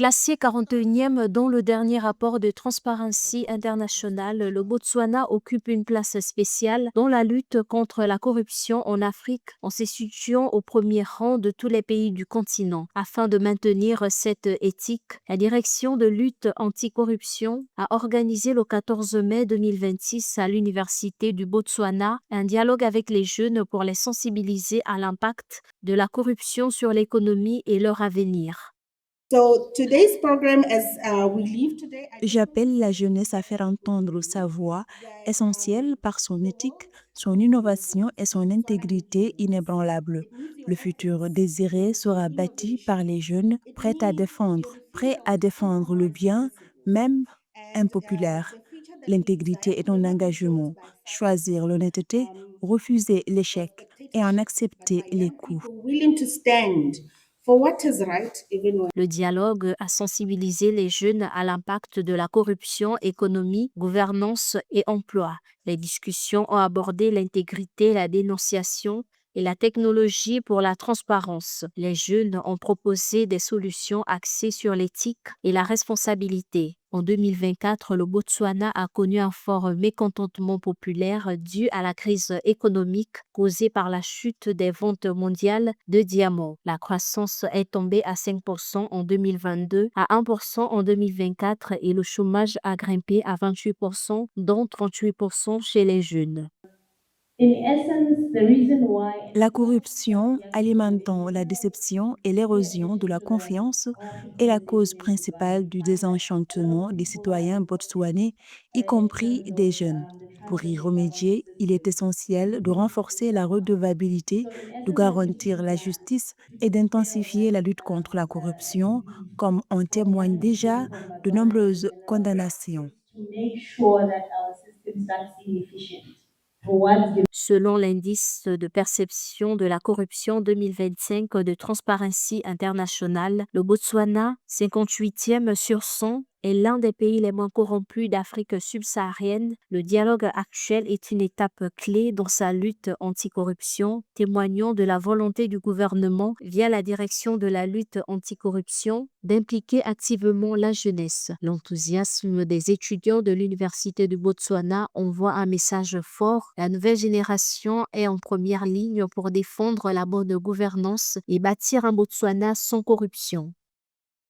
Classé 41e dans le dernier rapport de Transparency International, le Botswana occupe une place spéciale dans la lutte contre la corruption en Afrique en se situant au premier rang de tous les pays du continent. Afin de maintenir cette éthique, la Direction de lutte anticorruption a organisé le 14 mai 2026 à l'Université du Botswana un dialogue avec les jeunes pour les sensibiliser à l'impact de la corruption sur l'économie et leur avenir. J'appelle la jeunesse à faire entendre sa voix, essentielle par son éthique, son innovation et son intégrité inébranlable. Le futur désiré sera bâti par les jeunes prêts à défendre le bien, même impopulaire. L'intégrité est un engagement. Choisir l'honnêteté, refuser l'échec et en accepter les coûts. Le dialogue a sensibilisé les jeunes à l'impact de la corruption, économie, gouvernance et emploi. Les discussions ont abordé l'intégrité, la dénonciation et la technologie pour la transparence. Les jeunes ont proposé des solutions axées sur l'éthique et la responsabilité. En 2024, le Botswana a connu un fort mécontentement populaire dû à la crise économique causée par la chute des ventes mondiales de diamants. La croissance est tombée à 5% en 2022, à 1% en 2024 et le chômage a grimpé à 28%, dont 38% chez les jeunes. La corruption alimentant la déception et l'érosion de la confiance est la cause principale du désenchantement des citoyens botswanais, y compris des jeunes. Pour y remédier, il est essentiel de renforcer la redevabilité, de garantir la justice et d'intensifier la lutte contre la corruption, comme en témoignent déjà de nombreuses condamnations. Selon l'indice de perception de la corruption 2025 de Transparency International, le Botswana, 58e sur 100, est l'un des pays les moins corrompus d'Afrique subsaharienne. Le dialogue actuel est une étape clé dans sa lutte anticorruption, témoignant de la volonté du gouvernement, via la direction de la lutte anticorruption, d'impliquer activement la jeunesse. L'enthousiasme des étudiants de l'Université du Botswana envoie un message fort. La nouvelle génération est en première ligne pour défendre la bonne gouvernance et bâtir un Botswana sans corruption.